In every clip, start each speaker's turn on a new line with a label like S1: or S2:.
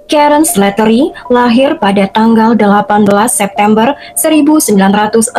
S1: Karen Slattery lahir pada tanggal 18 September 1969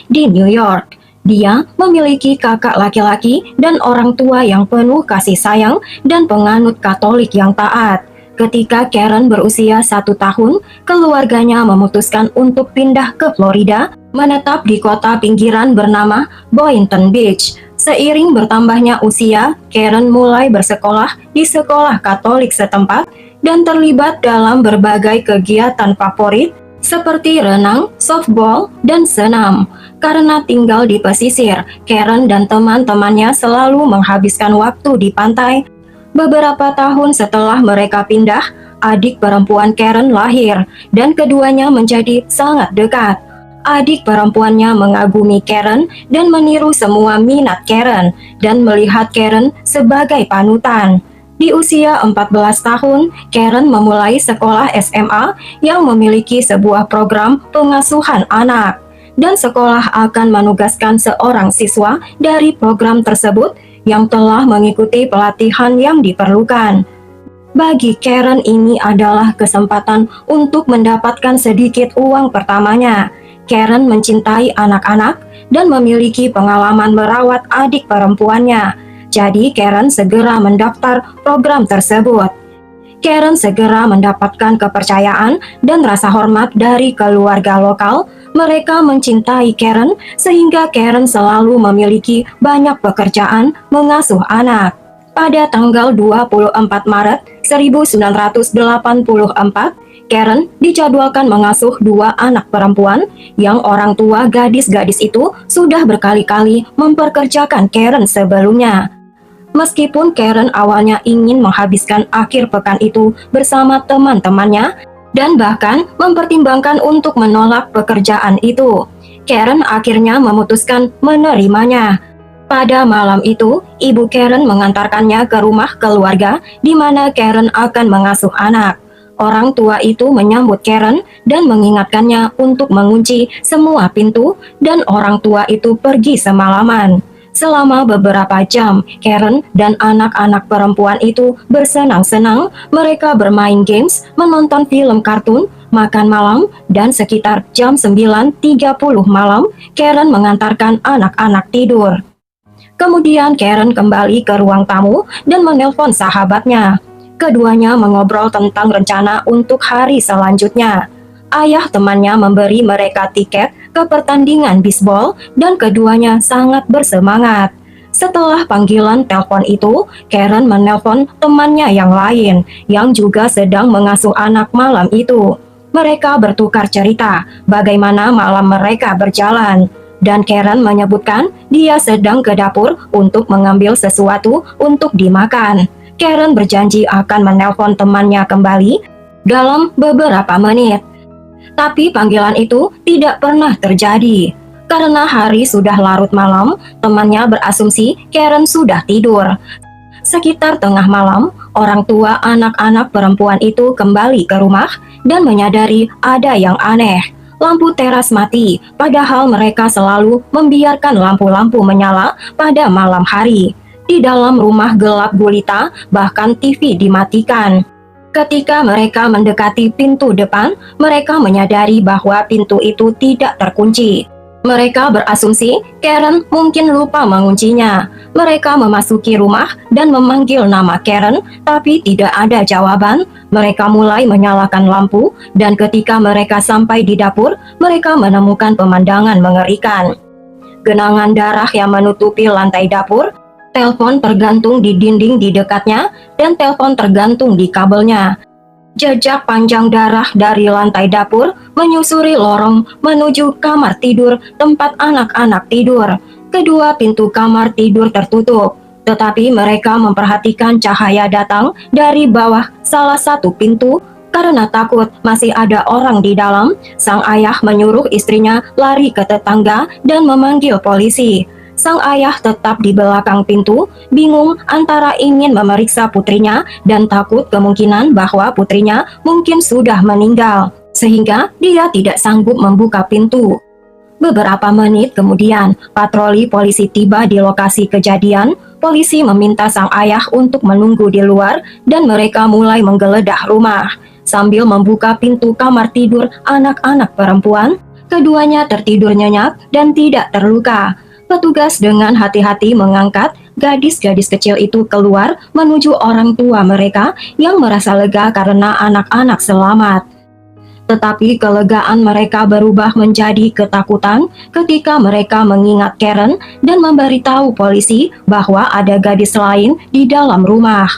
S1: di New York. Dia memiliki kakak laki-laki dan orang tua yang penuh kasih sayang dan penganut Katolik yang taat. Ketika Karen berusia 1 tahun, keluarganya memutuskan untuk pindah ke Florida, menetap di kota pinggiran bernama Boynton Beach. Seiring bertambahnya usia, Karen mulai bersekolah di sekolah Katolik setempat dan terlibat dalam berbagai kegiatan favorit seperti renang, softball, dan senam. Karena tinggal di pesisir, Karen dan teman-temannya selalu menghabiskan waktu di pantai. Beberapa tahun setelah mereka pindah, adik perempuan Karen lahir dan keduanya menjadi sangat dekat. Adik perempuannya mengagumi Karen dan meniru semua minat Karen dan melihat Karen sebagai panutan. Di usia 14 tahun, Karen memulai sekolah SMA yang memiliki sebuah program pengasuhan anak. Dan sekolah akan menugaskan seorang siswa dari program tersebut yang telah mengikuti pelatihan yang diperlukan. Bagi Karen ini adalah kesempatan untuk mendapatkan sedikit uang pertamanya. Karen mencintai anak-anak dan memiliki pengalaman merawat adik perempuannya. Jadi Karen segera mendaftar program tersebut. Karen segera mendapatkan kepercayaan dan rasa hormat dari keluarga lokal. Mereka mencintai Karen sehingga Karen selalu memiliki banyak pekerjaan mengasuh anak. Pada tanggal 24 Maret 1984, Karen dijadwalkan mengasuh 2 anak perempuan yang orang tua gadis-gadis itu sudah berkali-kali memperkerjakan Karen sebelumnya. Meskipun Karen awalnya ingin menghabiskan akhir pekan itu bersama teman-temannya dan bahkan mempertimbangkan untuk menolak pekerjaan itu, Karen akhirnya memutuskan menerimanya. Pada malam itu, ibu Karen mengantarkannya ke rumah keluarga di mana Karen akan mengasuh anak. Orang tua itu menyambut Karen dan mengingatkannya untuk mengunci semua pintu dan orang tua itu pergi semalaman. Selama beberapa jam, Karen dan anak-anak perempuan itu bersenang-senang. Mereka bermain games, menonton film kartun, makan malam, dan sekitar jam 9.30 malam, Karen mengantarkan anak-anak tidur. Kemudian Karen kembali ke ruang tamu dan menelpon sahabatnya. Keduanya mengobrol tentang rencana untuk hari selanjutnya. Ayah temannya memberi mereka tiket ke pertandingan bisbol dan keduanya sangat bersemangat. Setelah panggilan telepon itu, Karen menelpon temannya yang lain yang juga sedang mengasuh anak malam itu. Mereka bertukar cerita bagaimana malam mereka berjalan. Dan Karen menyebutkan dia sedang ke dapur untuk mengambil sesuatu untuk dimakan. Karen berjanji akan menelpon temannya kembali dalam beberapa menit. Tapi panggilan itu tidak pernah terjadi. Karena hari sudah larut malam, temannya berasumsi Karen sudah tidur. Sekitar tengah malam, orang tua anak-anak perempuan itu kembali ke rumah dan menyadari ada yang aneh. Lampu teras mati, padahal mereka selalu membiarkan lampu-lampu menyala pada malam hari. Di dalam rumah gelap gulita, bahkan TV dimatikan. Ketika mereka mendekati pintu depan, mereka menyadari bahwa pintu itu tidak terkunci. Mereka berasumsi Karen mungkin lupa menguncinya. Mereka memasuki rumah dan memanggil nama Karen, tapi tidak ada jawaban. Mereka mulai menyalakan lampu, dan ketika mereka sampai di dapur, mereka menemukan pemandangan mengerikan. Genangan darah yang menutupi lantai dapur, telepon tergantung di dinding di dekatnya, dan telepon tergantung di kabelnya. Jejak panjang darah dari lantai dapur menyusuri lorong menuju kamar tidur tempat anak-anak tidur. Kedua pintu kamar tidur tertutup, tetapi mereka memperhatikan cahaya datang dari bawah salah satu pintu. Karena takut masih ada orang di dalam, sang ayah menyuruh istrinya lari ke tetangga dan memanggil polisi. Sang ayah tetap di belakang pintu, bingung antara ingin memeriksa putrinya dan takut kemungkinan bahwa putrinya mungkin sudah meninggal, sehingga dia tidak sanggup membuka pintu. Beberapa menit kemudian, patroli polisi tiba di lokasi kejadian. polisi meminta sang ayah untuk menunggu di luar dan mereka mulai menggeledah rumah. Sambil membuka pintu kamar tidur anak-anak perempuan, keduanya tertidur nyenyak dan tidak terluka. Petugas dengan hati-hati mengangkat gadis-gadis kecil itu keluar menuju orang tua mereka yang merasa lega karena anak-anak selamat. Tetapi kelegaan mereka berubah menjadi ketakutan ketika mereka mengingat Karen dan memberitahu polisi bahwa ada gadis lain di dalam rumah.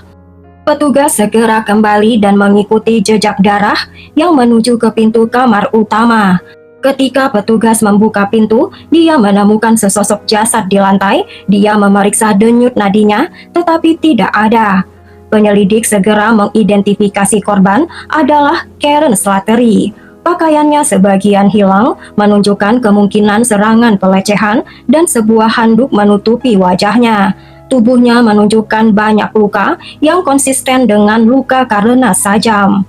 S1: Petugas segera kembali dan mengikuti jejak darah yang menuju ke pintu kamar utama. Ketika petugas membuka pintu, dia menemukan sesosok jasad di lantai. Dia memeriksa denyut nadinya, tetapi tidak ada. Penyelidik segera mengidentifikasi korban adalah Karen Slattery. Pakaiannya sebagian hilang, menunjukkan kemungkinan serangan pelecehan dan sebuah handuk menutupi wajahnya. Tubuhnya menunjukkan banyak luka yang konsisten dengan luka karena sajam.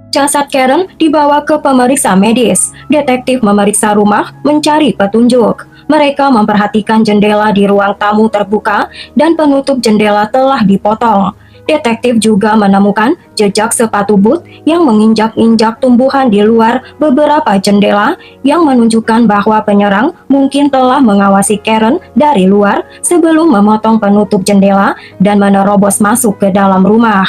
S1: Jasad Karen dibawa ke pemeriksa medis. Detektif memeriksa rumah mencari petunjuk. Mereka memperhatikan jendela di ruang tamu terbuka dan penutup jendela telah dipotong. Detektif juga menemukan jejak sepatu boot yang menginjak-injak tumbuhan di luar beberapa jendela yang menunjukkan bahwa penyerang mungkin telah mengawasi Karen dari luar sebelum memotong penutup jendela dan menerobos masuk ke dalam rumah.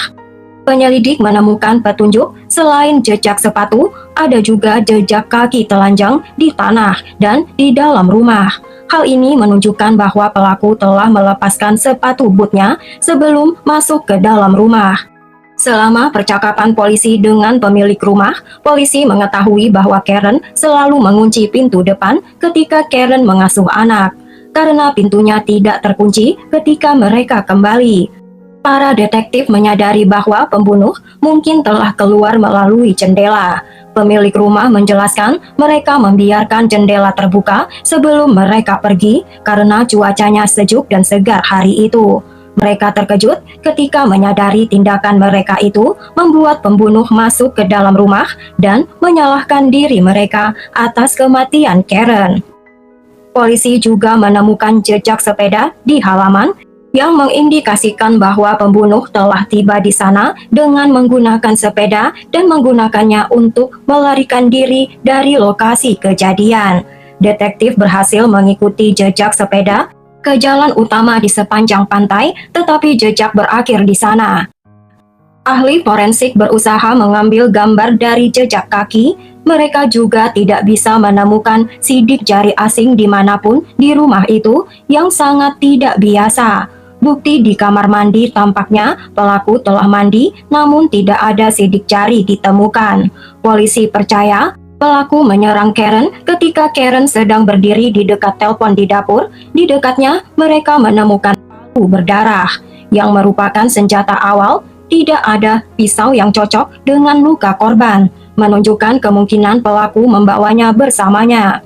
S1: Penyelidik menemukan petunjuk selain jejak sepatu, ada juga jejak kaki telanjang di tanah dan di dalam rumah. Hal ini menunjukkan bahwa pelaku telah melepaskan sepatu bootnya sebelum masuk ke dalam rumah. Selama percakapan polisi dengan pemilik rumah, polisi mengetahui bahwa Karen selalu mengunci pintu depan ketika Karen mengasuh anak, karena pintunya tidak terkunci ketika mereka kembali. Para detektif menyadari bahwa pembunuh mungkin telah keluar melalui jendela. Pemilik rumah menjelaskan mereka membiarkan jendela terbuka sebelum mereka pergi karena cuacanya sejuk dan segar hari itu. Mereka terkejut ketika menyadari tindakan mereka itu membuat pembunuh masuk ke dalam rumah dan menyalahkan diri mereka atas kematian Karen. Polisi juga menemukan jejak sepeda di halaman yang mengindikasikan bahwa pembunuh telah tiba di sana dengan menggunakan sepeda dan menggunakannya untuk melarikan diri dari lokasi kejadian. Detektif berhasil mengikuti jejak sepeda ke jalan utama di sepanjang pantai, tetapi jejak berakhir di sana. Ahli forensik berusaha mengambil gambar dari jejak kaki. Mereka juga tidak bisa menemukan sidik jari asing dimanapun di rumah itu yang sangat tidak biasa. Bukti di kamar mandi tampaknya pelaku telah mandi, namun tidak ada sidik jari ditemukan. Polisi percaya pelaku menyerang Karen ketika Karen sedang berdiri di dekat telepon di dapur. Di dekatnya, mereka menemukan palu berdarah, yang merupakan senjata awal. Tidak ada pisau yang cocok dengan luka korban, menunjukkan kemungkinan pelaku membawanya bersamanya.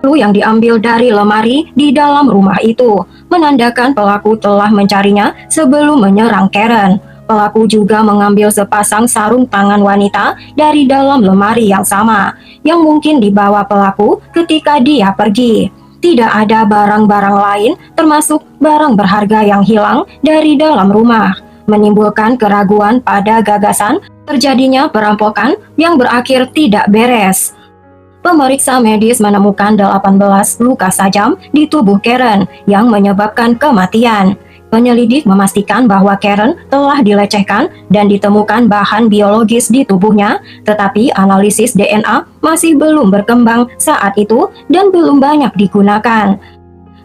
S1: Palu yang diambil dari lemari di dalam rumah itu menandakan pelaku telah mencarinya sebelum menyerang Karen. Pelaku juga mengambil sepasang sarung tangan wanita dari dalam lemari yang sama, yang mungkin dibawa pelaku ketika dia pergi. Tidak ada barang-barang lain, termasuk barang berharga yang hilang dari dalam rumah, menimbulkan keraguan pada gagasan terjadinya perampokan yang berakhir tidak beres. Pemeriksa medis menemukan 18 luka sajam di tubuh Karen yang menyebabkan kematian. Penyelidik memastikan bahwa Karen telah dilecehkan dan ditemukan bahan biologis di tubuhnya, tetapi analisis DNA masih belum berkembang saat itu dan belum banyak digunakan.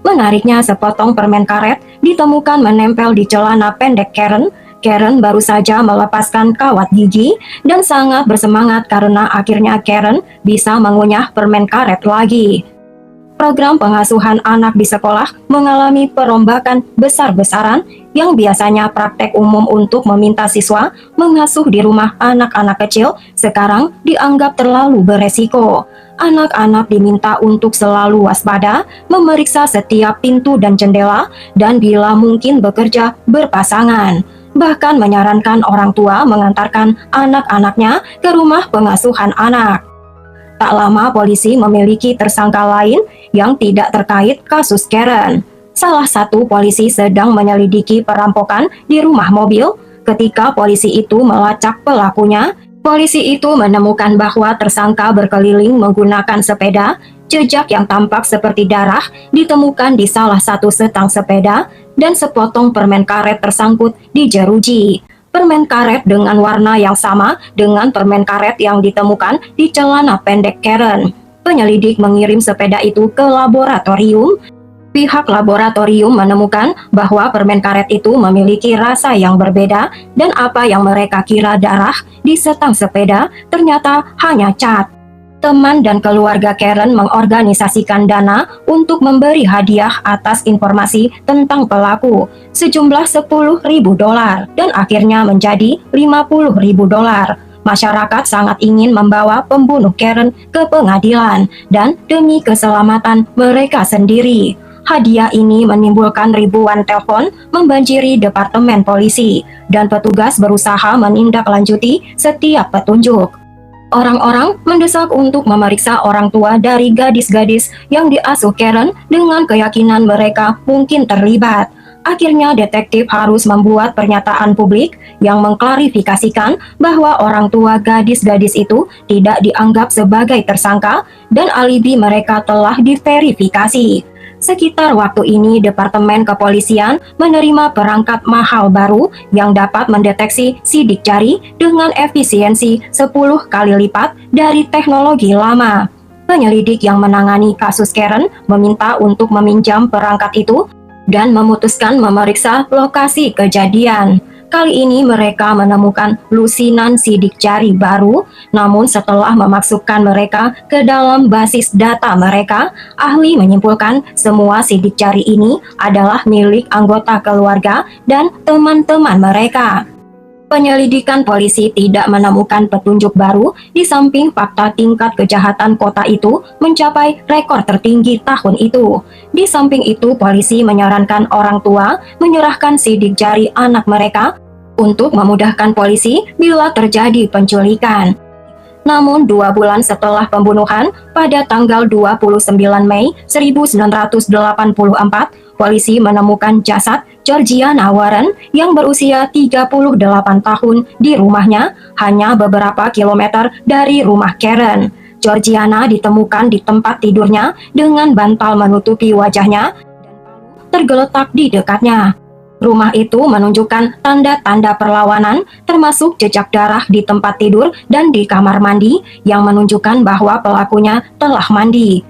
S1: Menariknya, sepotong permen karet ditemukan menempel di celana pendek Karen. Karen baru saja melepaskan kawat gigi dan sangat bersemangat karena akhirnya Karen bisa mengunyah permen karet lagi. Program pengasuhan anak di sekolah mengalami perombakan besar-besaran yang biasanya praktek umum untuk meminta siswa mengasuh di rumah anak-anak kecil sekarang dianggap terlalu beresiko. Anak-anak diminta untuk selalu waspada, memeriksa setiap pintu dan jendela, dan bila mungkin bekerja berpasangan. Bahkan menyarankan orang tua mengantarkan anak-anaknya ke rumah pengasuhan anak. Tak lama polisi memiliki tersangka lain yang tidak terkait kasus Karen. Salah satu polisi sedang menyelidiki perampokan di rumah mobil. Ketika polisi itu melacak pelakunya, polisi itu menemukan bahwa tersangka berkeliling menggunakan sepeda. Jejak yang tampak seperti darah ditemukan di salah satu setang sepeda dan sepotong permen karet tersangkut di jeruji. Permen karet dengan warna yang sama dengan permen karet yang ditemukan di celana pendek Karen. Penyelidik mengirim sepeda itu ke laboratorium. Pihak laboratorium menemukan bahwa permen karet itu memiliki rasa yang berbeda dan apa yang mereka kira darah di setang sepeda ternyata hanya cat. Teman dan keluarga Karen mengorganisasikan dana untuk memberi hadiah atas informasi tentang pelaku sejumlah $10.000 dan akhirnya menjadi $50.000. Masyarakat sangat ingin membawa pembunuh Karen ke pengadilan dan demi keselamatan mereka sendiri. Hadiah ini menimbulkan ribuan telepon membanjiri departemen polisi dan petugas berusaha menindaklanjuti setiap petunjuk. Orang-orang mendesak untuk memeriksa orang tua dari gadis-gadis yang diasuh Karen dengan keyakinan mereka mungkin terlibat. Akhirnya detektif harus membuat pernyataan publik yang mengklarifikasikan bahwa orang tua gadis-gadis itu tidak dianggap sebagai tersangka dan alibi mereka telah diverifikasi. Sekitar waktu ini, Departemen Kepolisian menerima perangkat mahal baru yang dapat mendeteksi sidik jari dengan efisiensi 10 kali lipat dari teknologi lama. Penyelidik yang menangani kasus Karen meminta untuk meminjam perangkat itu dan memutuskan memeriksa lokasi kejadian. Kali ini mereka menemukan lusinan sidik jari baru, namun setelah memasukkan mereka ke dalam basis data mereka, ahli menyimpulkan semua sidik jari ini adalah milik anggota keluarga dan teman-teman mereka. Penyelidikan polisi tidak menemukan petunjuk baru di samping fakta tingkat kejahatan kota itu mencapai rekor tertinggi tahun itu. Di samping itu, polisi menyarankan orang tua menyerahkan sidik jari anak mereka untuk memudahkan polisi bila terjadi penculikan. Namun 2 bulan setelah pembunuhan pada tanggal 29 Mei 1984, polisi menemukan jasad Georgiana Warren yang berusia 38 tahun di rumahnya hanya beberapa kilometer dari rumah Karen. Georgiana ditemukan di tempat tidurnya dengan bantal menutupi wajahnya dan tergeletak di dekatnya. Rumah itu menunjukkan tanda-tanda perlawanan, termasuk jejak darah di tempat tidur dan di kamar mandi yang menunjukkan bahwa pelakunya telah mandi.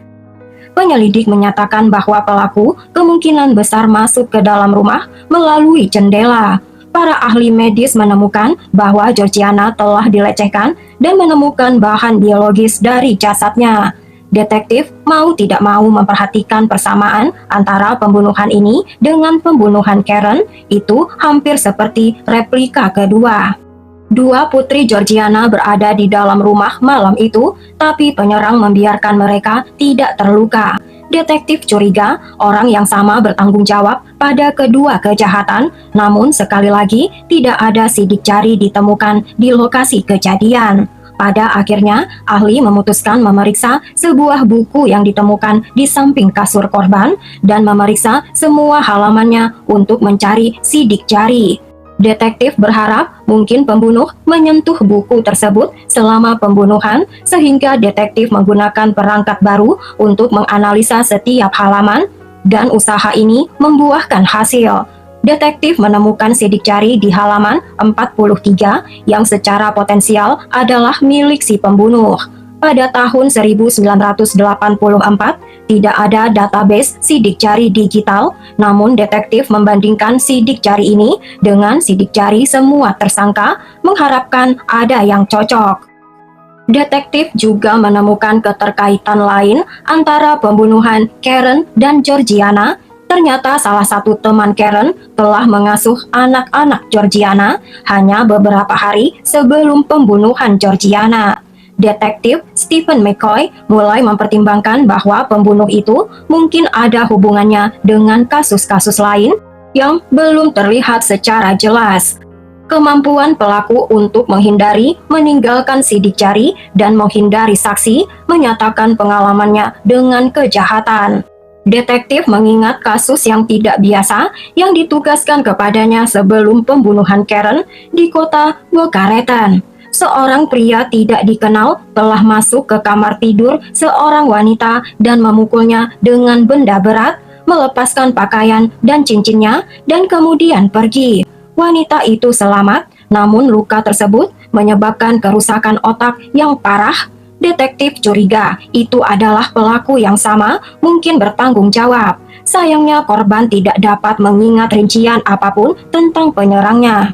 S1: Penyelidik menyatakan bahwa pelaku kemungkinan besar masuk ke dalam rumah melalui jendela. Para ahli medis menemukan bahwa Georgiana telah dilecehkan dan menemukan bahan biologis dari jasadnya. Detektif mau tidak mau memperhatikan persamaan antara pembunuhan ini dengan pembunuhan Karen itu hampir seperti replika kedua. 2 putri Georgiana berada di dalam rumah malam itu, tapi penyerang membiarkan mereka tidak terluka. Detektif curiga orang yang sama bertanggung jawab pada kedua kejahatan, namun sekali lagi tidak ada sidik jari ditemukan di lokasi kejadian. Pada akhirnya, ahli memutuskan memeriksa sebuah buku yang ditemukan di samping kasur korban dan memeriksa semua halamannya untuk mencari sidik jari. Detektif berharap mungkin pembunuh menyentuh buku tersebut selama pembunuhan sehingga detektif menggunakan perangkat baru untuk menganalisa setiap halaman dan usaha ini membuahkan hasil. Detektif menemukan sidik jari di halaman 43 yang secara potensial adalah milik si pembunuh. Pada tahun 1984, tidak ada database sidik jari digital, namun detektif membandingkan sidik jari ini dengan sidik jari semua tersangka, mengharapkan ada yang cocok. Detektif juga menemukan keterkaitan lain antara pembunuhan Karen dan Georgiana. Ternyata salah satu teman Karen telah mengasuh anak-anak Georgiana hanya beberapa hari sebelum pembunuhan Georgiana. Detektif Stephen McCoy mulai mempertimbangkan bahwa pembunuh itu mungkin ada hubungannya dengan kasus-kasus lain yang belum terlihat secara jelas. Kemampuan pelaku untuk menghindari meninggalkan sidik jari dan menghindari saksi menyatakan pengalamannya dengan kejahatan. Detektif mengingat kasus yang tidak biasa yang ditugaskan kepadanya sebelum pembunuhan Karen di kota Bocaretan. Seorang pria tidak dikenal telah masuk ke kamar tidur seorang wanita dan memukulnya dengan benda berat, melepaskan pakaian dan cincinnya, dan kemudian pergi. Wanita itu selamat, namun luka tersebut menyebabkan kerusakan otak yang parah. Detektif curiga itu adalah pelaku yang sama, mungkin bertanggung jawab. Sayangnya korban tidak dapat mengingat rincian apapun tentang penyerangnya.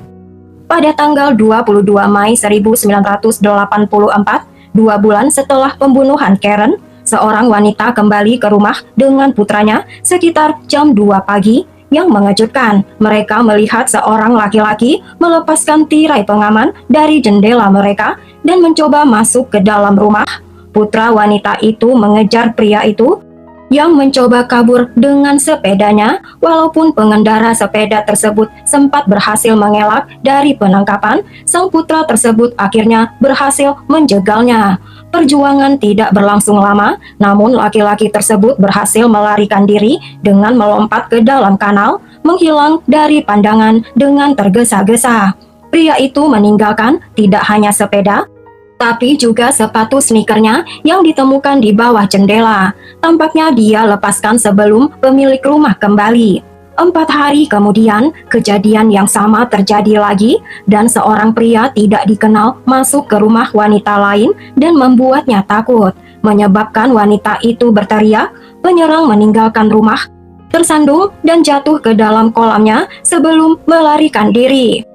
S1: Pada tanggal 22 Mei 1984, 2 bulan setelah pembunuhan Karen, seorang wanita kembali ke rumah dengan putranya sekitar jam 2 pagi. Yang mengejutkan, mereka melihat seorang laki-laki melepaskan tirai pengaman dari jendela mereka dan mencoba masuk ke dalam rumah. Putra wanita itu mengejar pria itu yang mencoba kabur dengan sepedanya, walaupun pengendara sepeda tersebut sempat berhasil mengelak dari penangkapan. Sang putra tersebut akhirnya berhasil menjegalnya. Perjuangan tidak berlangsung lama, namun laki-laki tersebut berhasil melarikan diri dengan melompat ke dalam kanal, menghilang dari pandangan dengan tergesa-gesa. Pria itu meninggalkan tidak hanya sepeda, tapi juga sepatu sneakernya yang ditemukan di bawah jendela. Tampaknya dia lepaskan sebelum pemilik rumah kembali. 4 hari kemudian, kejadian yang sama terjadi lagi, dan seorang pria tidak dikenal masuk ke rumah wanita lain dan membuatnya takut, menyebabkan wanita itu berteriak. Penyerang meninggalkan rumah, tersandung, dan jatuh ke dalam kolamnya sebelum melarikan diri.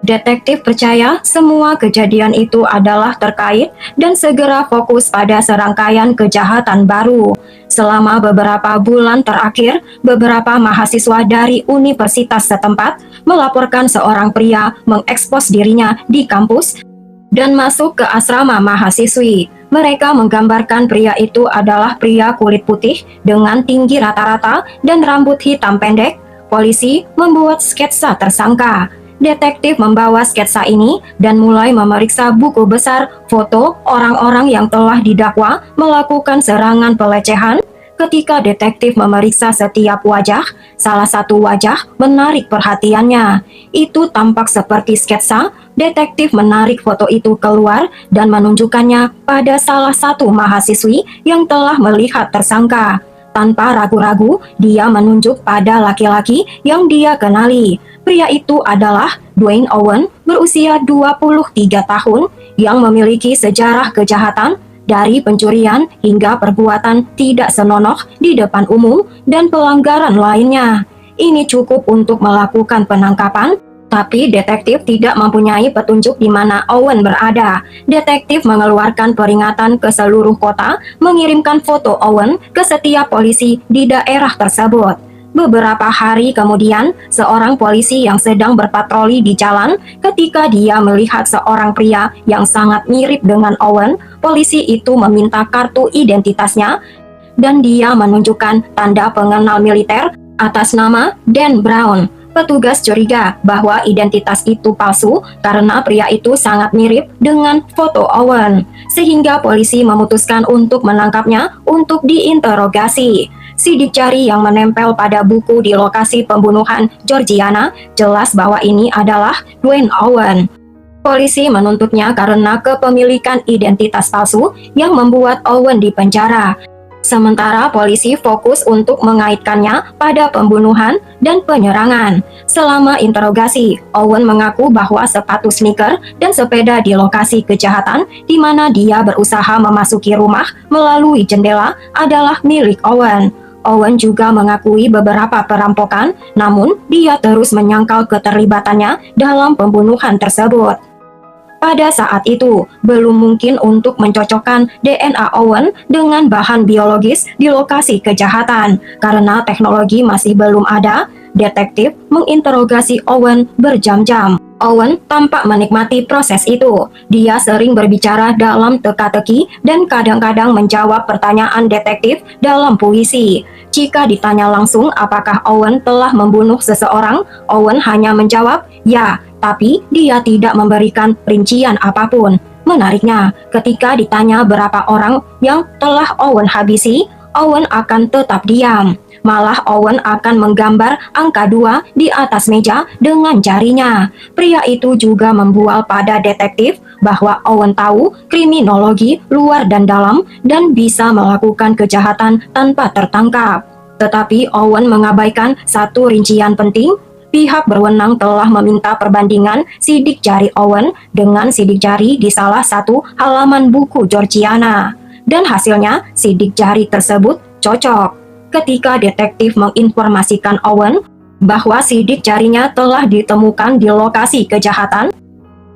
S1: Detektif percaya semua kejadian itu adalah terkait dan segera fokus pada serangkaian kejahatan baru. Selama beberapa bulan terakhir, beberapa mahasiswa dari universitas setempat melaporkan seorang pria mengekspos dirinya di kampus dan masuk ke asrama mahasiswi. Mereka menggambarkan pria itu adalah pria kulit putih dengan tinggi rata-rata dan rambut hitam pendek. Polisi membuat sketsa tersangka. Detektif membawa sketsa ini dan mulai memeriksa buku besar foto orang-orang yang telah didakwa melakukan serangan pelecehan. Ketika detektif memeriksa setiap wajah, salah satu wajah menarik perhatiannya. Itu tampak seperti sketsa. Detektif menarik foto itu keluar dan menunjukkannya pada salah satu mahasiswi yang telah melihat tersangka. Tanpa ragu-ragu, dia menunjuk pada laki-laki yang dia kenali. Pria itu adalah Dwayne Owen, berusia 23 tahun, yang memiliki sejarah kejahatan dari pencurian hingga perbuatan tidak senonoh di depan umum dan pelanggaran lainnya. Ini cukup untuk melakukan penangkapan, tapi detektif tidak mempunyai petunjuk di mana Owen berada. Detektif mengeluarkan peringatan ke seluruh kota, mengirimkan foto Owen ke setiap polisi di daerah tersebut. Beberapa hari kemudian, seorang polisi yang sedang berpatroli di jalan ketika dia melihat seorang pria yang sangat mirip dengan Owen. Polisi itu meminta kartu identitasnya dan dia menunjukkan tanda pengenal militer atas nama Dan Brown. Petugas curiga bahwa identitas itu palsu karena pria itu sangat mirip dengan foto Owen, sehingga polisi memutuskan untuk menangkapnya untuk diinterogasi. Sidik jari yang menempel pada buku di lokasi pembunuhan Georgiana jelas bahwa ini adalah Dwayne Owen. Polisi menuntutnya karena kepemilikan identitas palsu yang membuat Owen dipenjara. Sementara polisi fokus untuk mengaitkannya pada pembunuhan dan penyerangan. Selama interogasi, Owen mengaku bahwa sepatu sneaker dan sepeda di lokasi kejahatan di mana dia berusaha memasuki rumah melalui jendela adalah milik Owen. Owen juga mengakui beberapa perampokan, namun dia terus menyangkal keterlibatannya dalam pembunuhan tersebut. Pada saat itu, belum mungkin untuk mencocokkan DNA Owen dengan bahan biologis di lokasi kejahatan. Karena teknologi masih belum ada, detektif menginterogasi Owen berjam-jam. Owen tampak menikmati proses itu. Dia sering berbicara dalam teka-teki dan kadang-kadang menjawab pertanyaan detektif dalam puisi. Jika ditanya langsung apakah Owen telah membunuh seseorang, Owen hanya menjawab, "Ya," tapi dia tidak memberikan rincian apapun. Menariknya, ketika ditanya berapa orang yang telah Owen habisi, Owen akan tetap diam. Malah Owen akan menggambar angka 2 di atas meja dengan jarinya. Pria itu juga membual pada detektif bahwa Owen tahu kriminologi luar dan dalam dan bisa melakukan kejahatan tanpa tertangkap. Tetapi Owen mengabaikan satu rincian penting. Pihak berwenang telah meminta perbandingan sidik jari Owen dengan sidik jari di salah satu halaman buku Georgiana. Dan hasilnya sidik jari tersebut cocok. Ketika detektif menginformasikan Owen bahwa sidik jarinya telah ditemukan di lokasi kejahatan,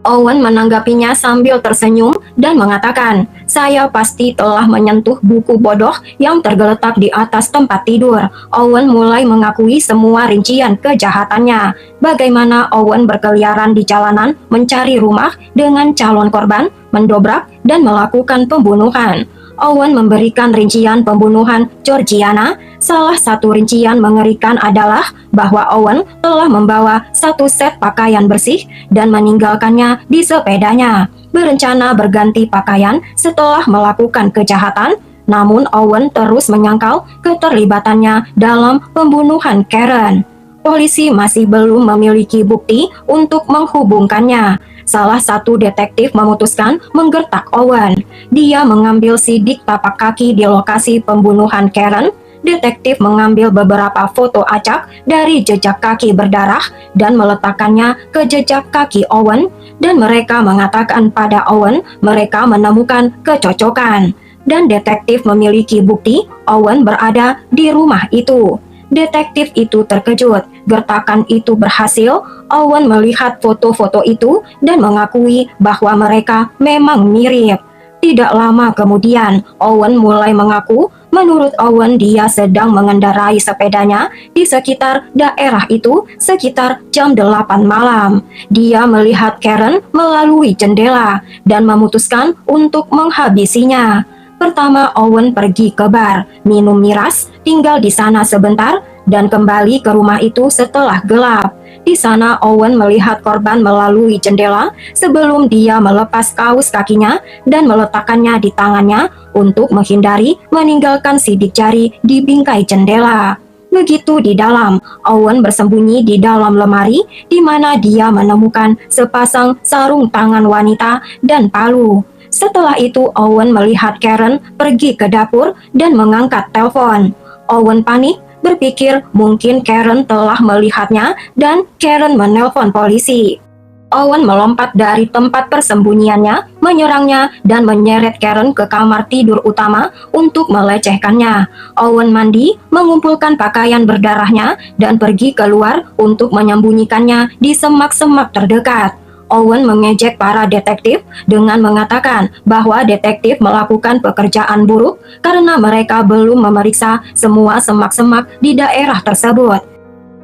S1: Owen menanggapinya sambil tersenyum dan mengatakan, "Saya pasti telah menyentuh buku bodoh yang tergeletak di atas tempat tidur." Owen mulai mengakui semua rincian kejahatannya. Bagaimana Owen berkeliaran di jalanan mencari rumah dengan calon korban, mendobrak, dan melakukan pembunuhan. Owen memberikan rincian pembunuhan Georgiana. Salah satu rincian mengerikan adalah bahwa Owen telah membawa satu set pakaian bersih dan meninggalkannya di sepedanya. Berencana berganti pakaian setelah melakukan kejahatan, namun Owen terus menyangkal keterlibatannya dalam pembunuhan Karen. Polisi masih belum memiliki bukti untuk menghubungkannya. Salah satu detektif memutuskan menggertak Owen. Dia mengambil sidik tapak kaki di lokasi pembunuhan Karen. Detektif mengambil beberapa foto acak dari jejak kaki berdarah dan meletakkannya ke jejak kaki Owen, dan mereka mengatakan pada Owen mereka menemukan kecocokan. Dan detektif memiliki bukti Owen berada di rumah itu. Detektif itu terkejut. Gertakan itu berhasil. Owen melihat foto-foto itu dan mengakui bahwa mereka memang mirip. Tidak lama kemudian, Owen mulai mengaku menurut Owen dia sedang mengendarai sepedanya di sekitar daerah itu sekitar jam 8 malam. Dia melihat Karen melalui jendela dan memutuskan untuk menghabisinya. Pertama, Owen pergi ke bar, minum miras, tinggal di sana sebentar, dan kembali ke rumah itu setelah gelap. Di sana, Owen melihat korban melalui jendela sebelum dia melepas kaus kakinya dan meletakkannya di tangannya untuk menghindari meninggalkan sidik jari di bingkai jendela. Begitu di dalam, Owen bersembunyi di dalam lemari di mana dia menemukan sepasang sarung tangan wanita dan palu. Setelah itu, Owen melihat Karen pergi ke dapur dan mengangkat telepon. Owen panik, berpikir mungkin Karen telah melihatnya dan Karen menelpon polisi. Owen melompat dari tempat persembunyiannya, menyerangnya, dan menyeret Karen ke kamar tidur utama untuk melecehkannya. Owen mandi, mengumpulkan pakaian berdarahnya, dan pergi keluar untuk menyembunyikannya di semak-semak terdekat. Owen mengejek para detektif dengan mengatakan bahwa detektif melakukan pekerjaan buruk karena mereka belum memeriksa semua semak-semak di daerah tersebut.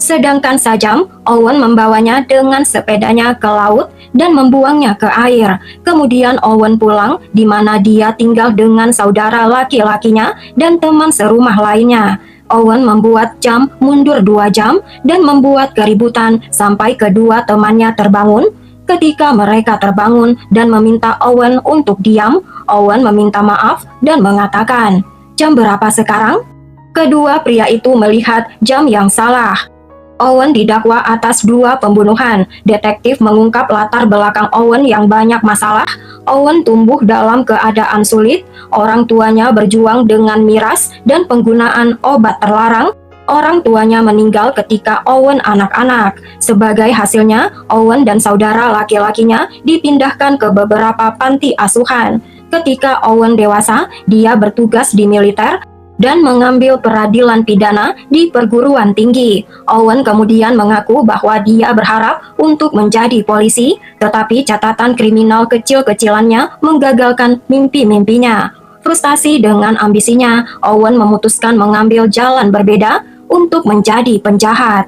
S1: Sedangkan Sajam, Owen membawanya dengan sepedanya ke laut dan membuangnya ke air. Kemudian Owen pulang di mana dia tinggal dengan saudara laki-lakinya dan teman serumah lainnya. Owen membuat jam mundur 2 jam dan membuat keributan sampai kedua temannya terbangun. Ketika mereka terbangun dan meminta Owen untuk diam, Owen meminta maaf dan mengatakan, "Jam berapa sekarang?" Kedua pria itu melihat jam yang salah. Owen didakwa atas 2 pembunuhan. Detektif mengungkap latar belakang Owen yang banyak masalah. Owen tumbuh dalam keadaan sulit. Orang tuanya berjuang dengan miras dan penggunaan obat terlarang. Orang tuanya meninggal ketika Owen anak-anak. Sebagai hasilnya, Owen dan saudara laki-lakinya dipindahkan ke beberapa panti asuhan. Ketika Owen dewasa, dia bertugas di militer dan mengambil peradilan pidana di perguruan tinggi. Owen kemudian mengaku bahwa dia berharap untuk menjadi polisi, tetapi catatan kriminal kecil-kecilannya menggagalkan mimpi-mimpinya. Frustasi dengan ambisinya, Owen memutuskan mengambil jalan berbeda untuk menjadi penjahat.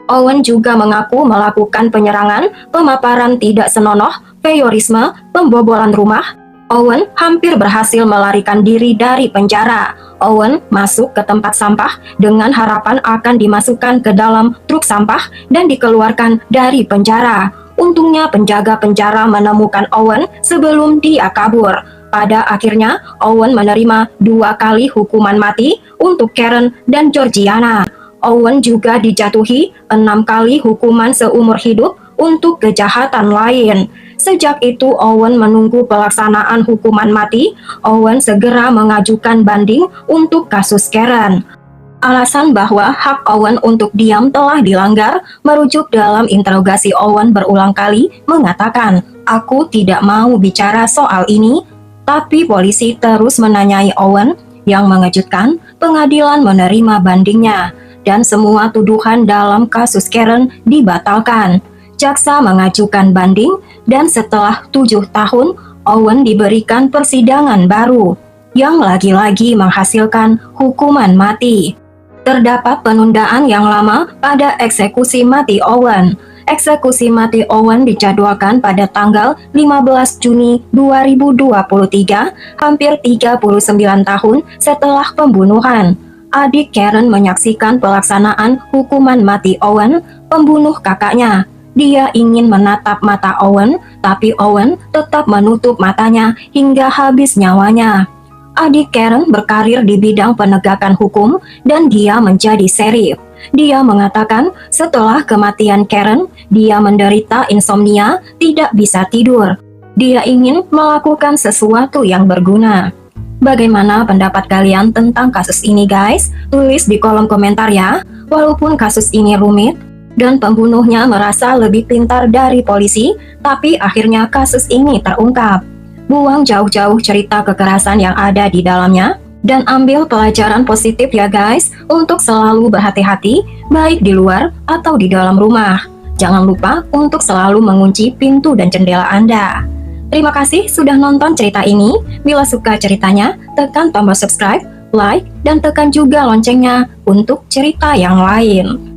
S1: Owen juga mengaku melakukan penyerangan, pemaparan tidak senonoh, voyeurisme, pembobolan rumah. Owen hampir berhasil melarikan diri dari penjara. Owen masuk ke tempat sampah dengan harapan akan dimasukkan ke dalam truk sampah dan dikeluarkan dari penjara. Untungnya penjaga penjara menemukan Owen sebelum dia kabur. Pada akhirnya, Owen menerima 2 kali hukuman mati untuk Karen dan Georgiana. Owen juga dijatuhi 6 kali hukuman seumur hidup untuk kejahatan lain. Sejak itu, Owen menunggu pelaksanaan hukuman mati. Owen segera mengajukan banding untuk kasus Karen. Alasan bahwa hak Owen untuk diam telah dilanggar merujuk dalam interogasi. Owen berulang kali mengatakan, "Aku tidak mau bicara soal ini." Tapi polisi terus menanyai Owen. Yang mengejutkan, pengadilan menerima bandingnya dan semua tuduhan dalam kasus Karen dibatalkan. Jaksa mengajukan banding dan setelah 7 tahun, Owen diberikan persidangan baru yang lagi-lagi menghasilkan hukuman mati. Terdapat penundaan yang lama pada eksekusi mati Owen. Eksekusi mati Owen dijadwalkan pada tanggal 15 Juni 2023, hampir 39 tahun setelah pembunuhan. Adik Karen menyaksikan pelaksanaan hukuman mati Owen, pembunuh kakaknya. Dia ingin menatap mata Owen, tapi Owen tetap menutup matanya hingga habis nyawanya. Adik Karen berkarir di bidang penegakan hukum dan dia menjadi sheriff. Dia mengatakan setelah kematian Karen, dia menderita insomnia, tidak bisa tidur. Dia ingin melakukan sesuatu yang berguna. Bagaimana pendapat kalian tentang kasus ini guys? Tulis di kolom komentar ya. Walaupun kasus ini rumit dan pembunuhnya merasa lebih pintar dari polisi, tapi akhirnya kasus ini terungkap. Buang jauh-jauh cerita kekerasan yang ada di dalamnya dan ambil pelajaran positif ya guys, untuk selalu berhati-hati baik di luar atau di dalam rumah. Jangan lupa untuk selalu mengunci pintu dan jendela Anda. Terima kasih sudah nonton cerita ini. Bila suka ceritanya, tekan tombol subscribe, like, dan tekan juga loncengnya untuk cerita yang lain.